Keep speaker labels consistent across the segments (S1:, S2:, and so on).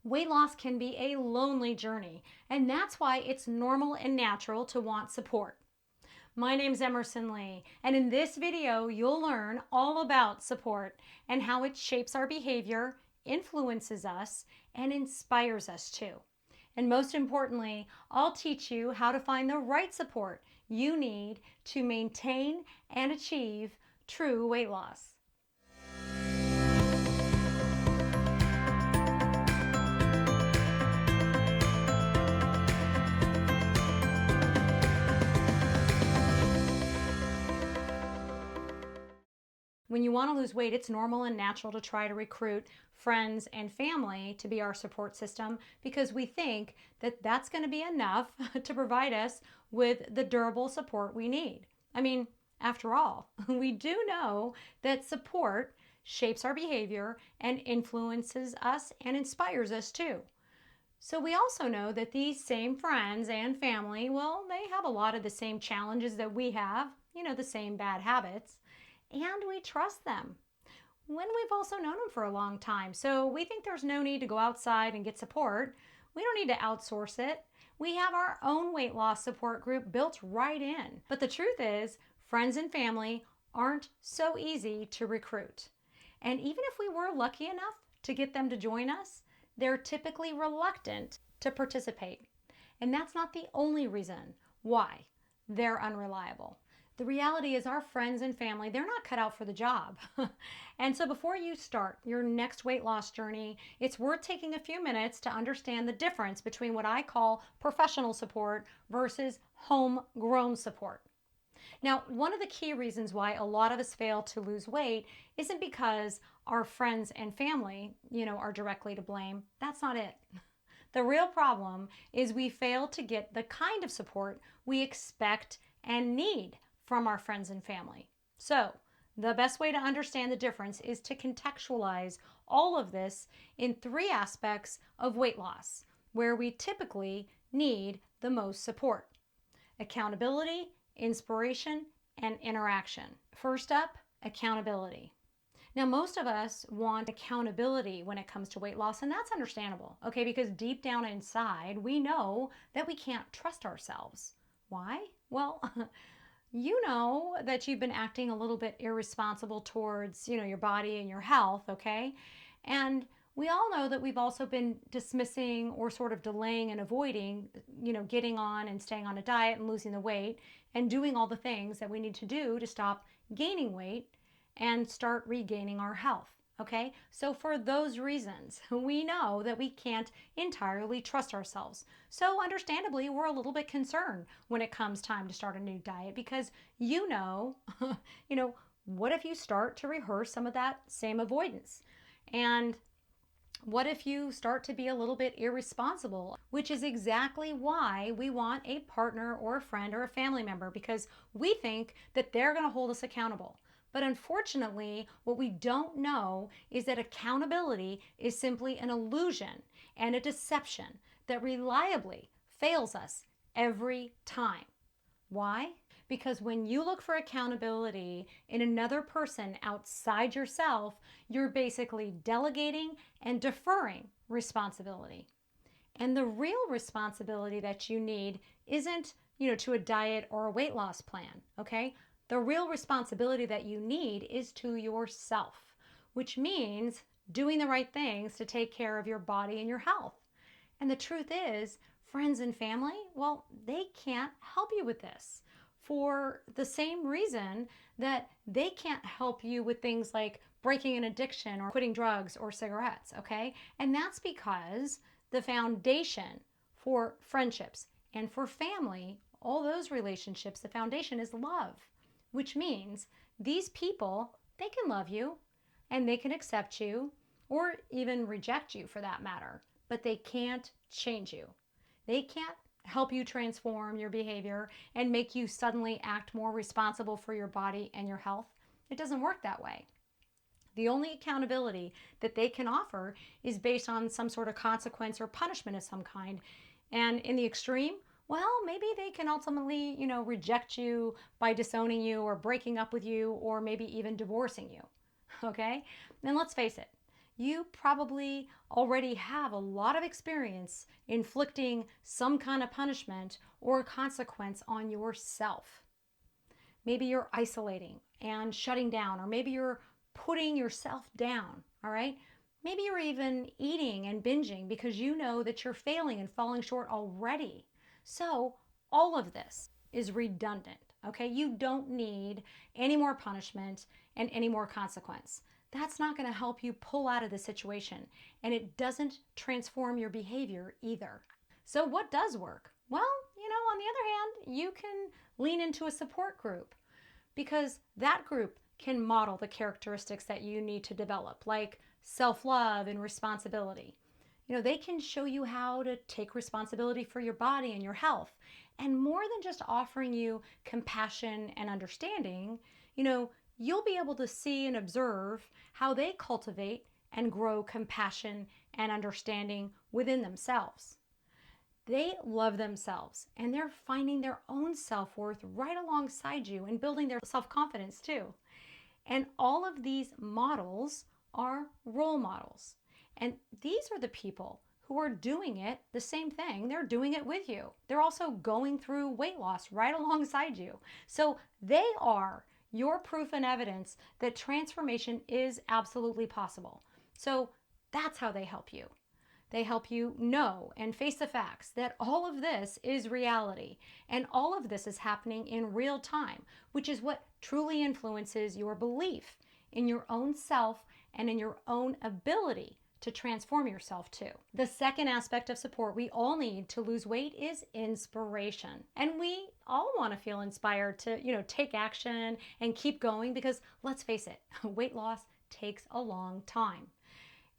S1: Weight loss can be a lonely journey, and that's why it's normal and natural to want support. My name's Emerson Lee, and in this video, you'll learn all about support and how it shapes our behavior, influences us, and inspires us too. And most importantly, I'll teach you how to find the right support you need to maintain and achieve true weight loss. When you want to lose weight, it's normal and natural to try to recruit friends and family to be our support system because we think that that's going to be enough to provide us with the durable support we need. I mean, after all, we do know that support shapes our behavior and influences us and inspires us too. So we also know that these same friends and family, well, they have a lot of the same challenges that we have, the same bad habits, and we trust them when we've also known them for a long time. So we think there's no need to go outside and get support. We don't need to outsource it. We have our own weight loss support group built right in. But the truth is, friends and family aren't so easy to recruit. And even if we were lucky enough to get them to join us, they're typically reluctant to participate. And that's not the only reason why they're unreliable. The reality is our friends and family, they're not cut out for the job. And so before you start your next weight loss journey, it's worth taking a few minutes to understand the difference between what I call professional support versus homegrown support. Now, one of the key reasons why a lot of us fail to lose weight isn't because our friends and family, are directly to blame. That's not it. The real problem is we fail to get the kind of support we expect and need from our friends and family. So, the best way to understand the difference is to contextualize all of this in three aspects of weight loss where we typically need the most support: accountability, inspiration, and interaction. First up, accountability. Now, most of us want accountability when it comes to weight loss, and that's understandable, okay? Because deep down inside, we know that we can't trust ourselves. Why? Well, you know that you've been acting a little bit irresponsible towards, your body and your health, okay? And we all know that we've also been dismissing or sort of delaying and avoiding, getting on and staying on a diet and losing the weight and doing all the things that we need to do to stop gaining weight and start regaining our health. Okay, so for those reasons, we know that we can't entirely trust ourselves. So understandably, we're a little bit concerned when it comes time to start a new diet because you know, what if you start to rehearse some of that same avoidance? And what if you start to be a little bit irresponsible, which is exactly why we want a partner or a friend or a family member, because we think that they're going to hold us accountable. But unfortunately, what we don't know is that accountability is simply an illusion and a deception that reliably fails us every time. Why? Because when you look for accountability in another person outside yourself, you're basically delegating and deferring responsibility. And the real responsibility that you need isn't, to a diet or a weight loss plan, okay? The real responsibility that you need is to yourself, which means doing the right things to take care of your body and your health. And the truth is, friends and family, well, they can't help you with this for the same reason that they can't help you with things like breaking an addiction or quitting drugs or cigarettes, okay? And that's because the foundation for friendships and for family, all those relationships, the foundation is love, which means these people, they can love you and they can accept you or even reject you for that matter, but they can't change you. They can't help you transform your behavior and make you suddenly act more responsible for your body and your health. It doesn't work that way. The only accountability that they can offer is based on some sort of consequence or punishment of some kind. And in the extreme, well, maybe they can ultimately, reject you by disowning you or breaking up with you or maybe even divorcing you. Okay? And let's face it, you probably already have a lot of experience inflicting some kind of punishment or consequence on yourself. Maybe you're isolating and shutting down, or maybe you're putting yourself down, all right? Maybe you're even eating and binging because you know that you're failing and falling short already. So, all of this is redundant, okay? You don't need any more punishment and any more consequence. That's not going to help you pull out of the situation, and it doesn't transform your behavior either. So, what does work? Well, on the other hand, you can lean into a support group because that group can model the characteristics that you need to develop, like self love and responsibility. They can show you how to take responsibility for your body and your health. And more than just offering you compassion and understanding, you'll be able to see and observe how they cultivate and grow compassion and understanding within themselves. They love themselves and they're finding their own self worth right alongside you and building their self confidence too. And all of these models are role models. And these are the people who are doing it the same thing. They're doing it with you. They're also going through weight loss right alongside you. So they are your proof and evidence that transformation is absolutely possible. So that's how they help you. They help you know and face the facts that all of this is reality and all of this is happening in real time, which is what truly influences your belief in your own self and in your own ability to transform yourself too. The second aspect of support we all need to lose weight is inspiration. And we all want to feel inspired to, take action and keep going because let's face it, weight loss takes a long time.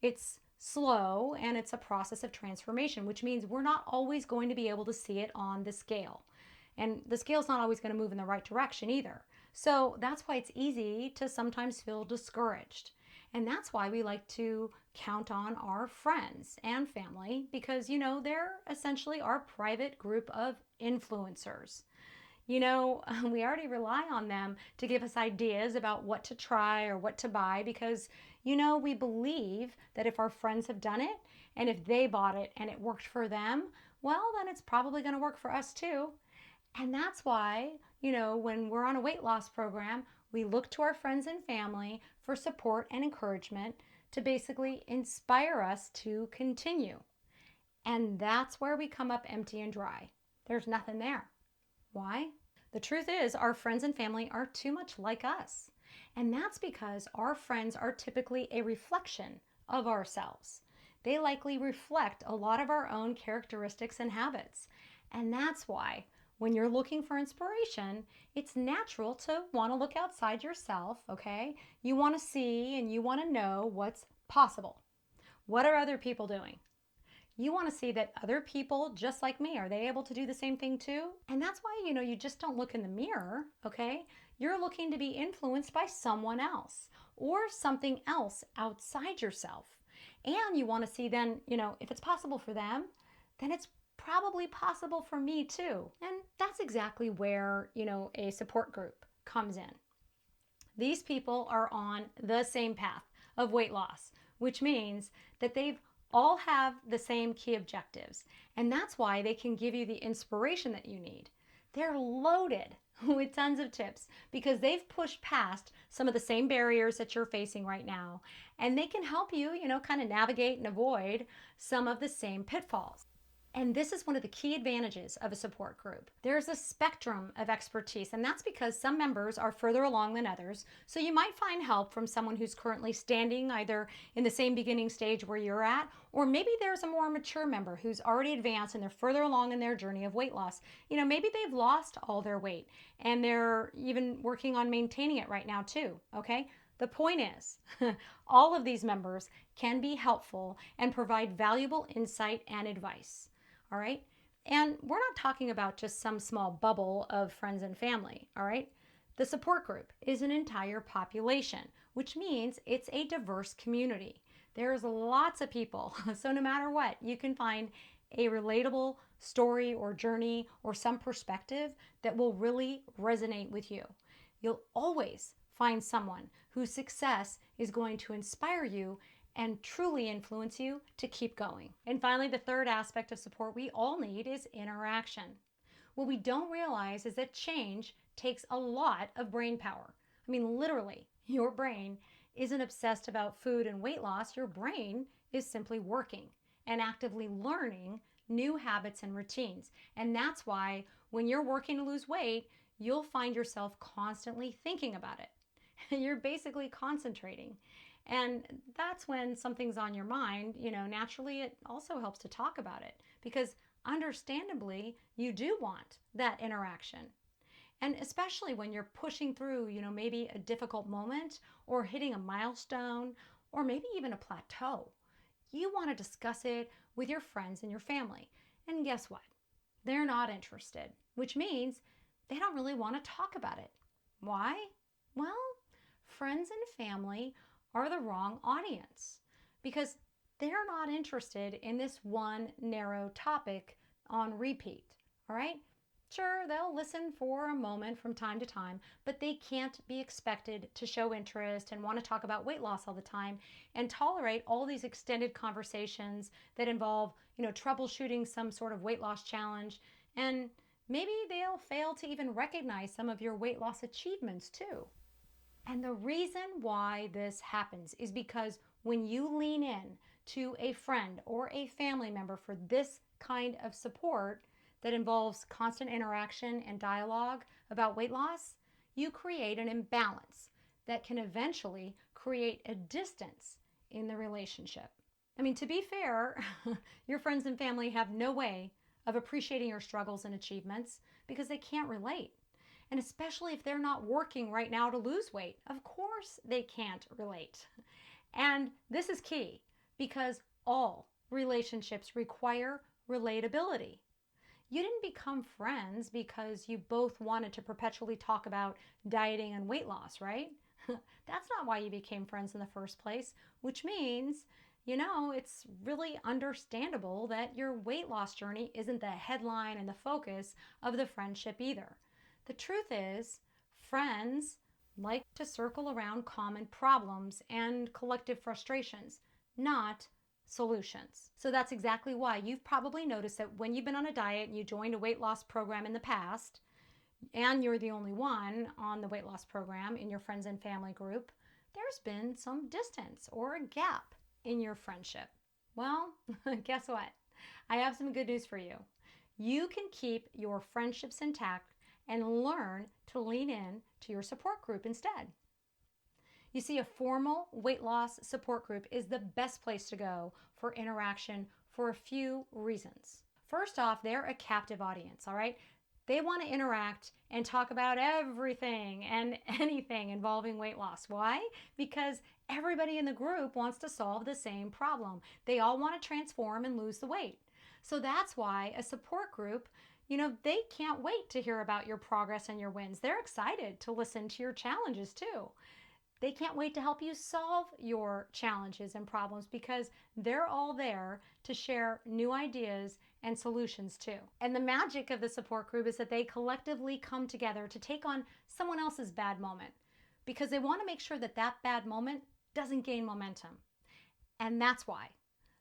S1: It's slow and it's a process of transformation, which means we're not always going to be able to see it on the scale. And the scale's not always going to move in the right direction either. So that's why it's easy to sometimes feel discouraged. And that's why we like to count on our friends and family because, they're essentially our private group of influencers. We already rely on them to give us ideas about what to try or what to buy because, we believe that if our friends have done it and if they bought it and it worked for them, well, then it's probably going to work for us too. And that's why, when we're on a weight loss program, we look to our friends and family for support and encouragement to basically inspire us to continue. And that's where we come up empty and dry. There's nothing there. Why? The truth is, our friends and family are too much like us. And that's because our friends are typically a reflection of ourselves. They likely reflect a lot of our own characteristics and habits. And that's why when you're looking for inspiration, it's natural to want to look outside yourself, okay? You want to see and you want to know what's possible. What are other people doing? You want to see that other people just like me, are they able to do the same thing too? And that's why, you just don't look in the mirror, okay? You're looking to be influenced by someone else or something else outside yourself. And you want to see then, if it's possible for them, then it's probably possible for me too. And that's exactly where, a support group comes in. These people are on the same path of weight loss, which means that they've all have the same key objectives. And that's why they can give you the inspiration that you need. They're loaded with tons of tips because they've pushed past some of the same barriers that you're facing right now. And they can help you, kind of navigate and avoid some of the same pitfalls. And this is one of the key advantages of a support group. There's a spectrum of expertise, and that's because some members are further along than others. So you might find help from someone who's currently standing either in the same beginning stage where you're at, or maybe there's a more mature member who's already advanced and they're further along in their journey of weight loss. Maybe they've lost all their weight and they're even working on maintaining it right now too, okay? The point is, all of these members can be helpful and provide valuable insight and advice. All right. And we're not talking about just some small bubble of friends and family. All right. The support group is an entire population, which means it's a diverse community. There's lots of people. So no matter what, you can find a relatable story or journey or some perspective that will really resonate with you. You'll always find someone whose success is going to inspire you and truly influence you to keep going. And finally, the third aspect of support we all need is interaction. What we don't realize is that change takes a lot of brain power. I mean, literally, your brain isn't obsessed about food and weight loss. Your brain is simply working and actively learning new habits and routines. And that's why when you're working to lose weight, you'll find yourself constantly thinking about it. You're basically concentrating. And that's when something's on your mind, naturally it also helps to talk about it because understandably you do want that interaction. And especially when you're pushing through, maybe a difficult moment or hitting a milestone or maybe even a plateau, you want to discuss it with your friends and your family. And guess what? They're not interested, which means they don't really want to talk about it. Why? Well, friends and family are the wrong audience because they're not interested in this one narrow topic on repeat. All right? Sure, they'll listen for a moment from time to time, but they can't be expected to show interest and want to talk about weight loss all the time and tolerate all these extended conversations that involve, troubleshooting some sort of weight loss challenge. And maybe they'll fail to even recognize some of your weight loss achievements too. And the reason why this happens is because when you lean in to a friend or a family member for this kind of support that involves constant interaction and dialogue about weight loss, you create an imbalance that can eventually create a distance in the relationship. I mean, to be fair, your friends and family have no way of appreciating your struggles and achievements because they can't relate. And especially if they're not working right now to lose weight, of course they can't relate. And this is key because all relationships require relatability. You didn't become friends because you both wanted to perpetually talk about dieting and weight loss, right? That's not why you became friends in the first place, which means, it's really understandable that your weight loss journey isn't the headline and the focus of the friendship either. The truth is, friends like to circle around common problems and collective frustrations, not solutions. So that's exactly why you've probably noticed that when you've been on a diet and you joined a weight loss program in the past, and you're the only one on the weight loss program in your friends and family group, there's been some distance or a gap in your friendship. Well, guess what? I have some good news for you. You can keep your friendships intact and learn to lean in to your support group instead. You see, a formal weight loss support group is the best place to go for interaction for a few reasons. First off, they're a captive audience, all right? They want to interact and talk about everything and anything involving weight loss. Why? Because everybody in the group wants to solve the same problem. They all want to transform and lose the weight. So that's why a support group, they can't wait to hear about your progress and your wins. They're excited to listen to your challenges too. They can't wait to help you solve your challenges and problems because they're all there to share new ideas and solutions too. And the magic of the support group is that they collectively come together to take on someone else's bad moment because they want to make sure that that bad moment doesn't gain momentum. And that's why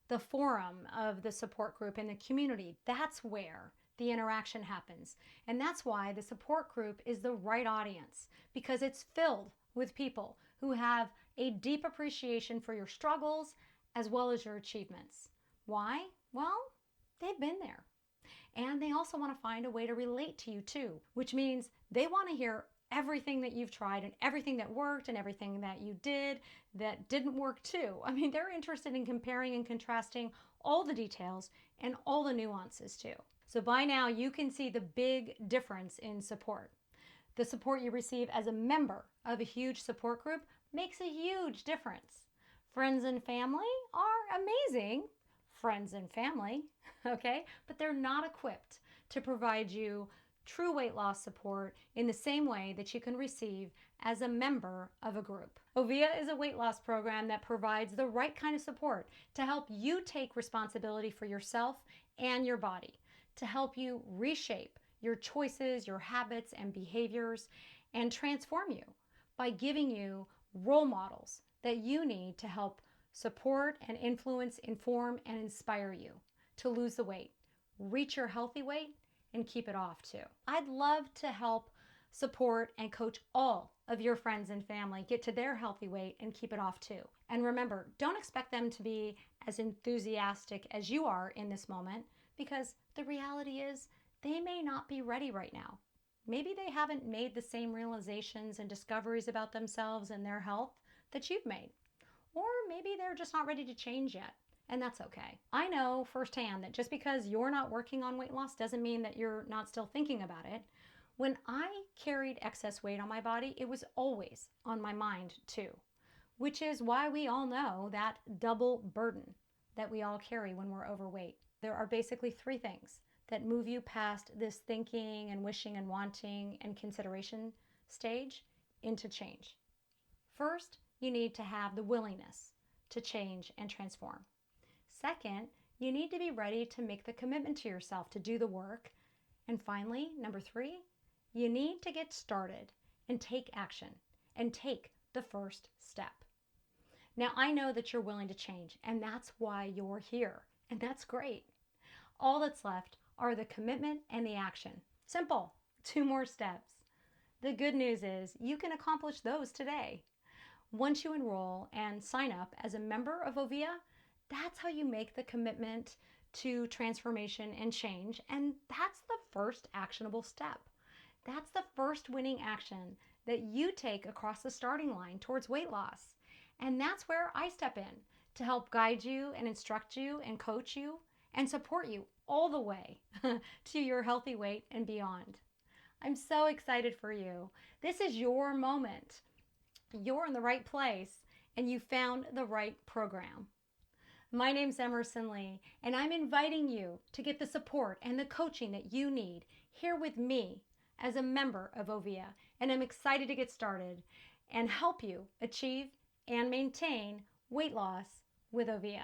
S1: the forum of the support group and the community, that's where the interaction happens. And that's why the support group is the right audience because it's filled with people who have a deep appreciation for your struggles as well as your achievements. Why? Well, they've been there. And they also want to find a way to relate to you too, which means they want to hear everything that you've tried and everything that worked and everything that you did that didn't work too. I mean, they're interested in comparing and contrasting all the details and all the nuances too. So by now you can see the big difference in support. The support you receive as a member of a huge support group makes a huge difference. Friends and family are amazing, friends and family, okay? But they're not equipped to provide you true weight loss support in the same way that you can receive as a member of a group. Ovia is a weight loss program that provides the right kind of support to help you take responsibility for yourself and your body, to help you reshape your choices, your habits, and behaviors, and transform you by giving you role models that you need to help support and influence, inform, and inspire you to lose the weight, reach your healthy weight, and keep it off too. I'd love to help support and coach all of your friends and family get to their healthy weight and keep it off too. And remember, don't expect them to be as enthusiastic as you are in this moment, because the reality is they may not be ready right now. Maybe they haven't made the same realizations and discoveries about themselves and their health that you've made. Or maybe they're just not ready to change yet. And that's okay. I know firsthand that just because you're not working on weight loss doesn't mean that you're not still thinking about it. When I carried excess weight on my body, it was always on my mind too, which is why we all know that double burden that we all carry when we're overweight. There are basically three things that move you past this thinking and wishing and wanting and consideration stage into change. First, you need to have the willingness to change and transform. Second, you need to be ready to make the commitment to yourself to do the work. And finally, number three, you need to get started and take action and take the first step. Now, I know that you're willing to change, and that's why you're here, and that's great. All that's left are the commitment and the action. Simple, 2 more steps. The good news is you can accomplish those today. Once you enroll and sign up as a member of Ovia, that's how you make the commitment to transformation and change, and that's the first actionable step. That's the first winning action that you take across the starting line towards weight loss. And that's where I step in to help guide you and instruct you and coach you and support you all the way to your healthy weight and beyond. I'm so excited for you. This is your moment. You're in the right place and you found the right program. My name's Emerson Lee, and I'm inviting you to get the support and the coaching that you need here with me as a member of Ovia, and I'm excited to get started and help you achieve and maintain weight loss with Ovia.